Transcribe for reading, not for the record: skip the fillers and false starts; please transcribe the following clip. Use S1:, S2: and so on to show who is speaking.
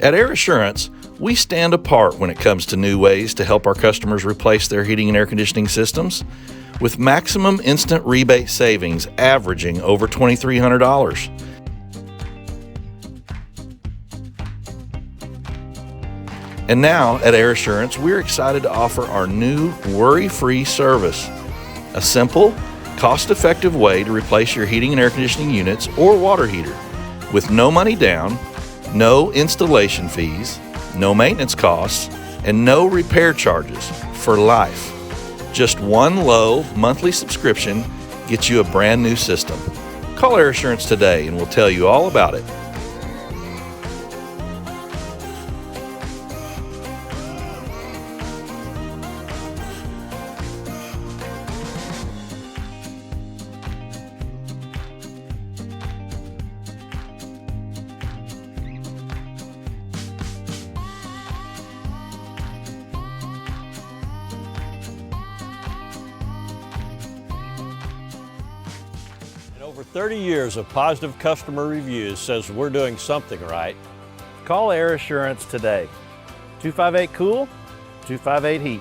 S1: At Air Assurance, we stand apart when it comes to new ways to help our customers replace their heating and air conditioning systems, with maximum instant rebate savings averaging over $2,300. And now at Air Assurance, we're excited to offer our new worry-free service, a simple, cost-effective way to replace your heating and air conditioning units or water heater with no money down, no installation fees, no maintenance costs, and no repair charges for life. Just one low monthly subscription gets you a brand new system. Call Air Assurance today and we'll tell you all about it.
S2: Over 30 years of positive customer reviews says we're doing something right.
S3: Call Air Assurance today. 258-COOL, 258-HEAT.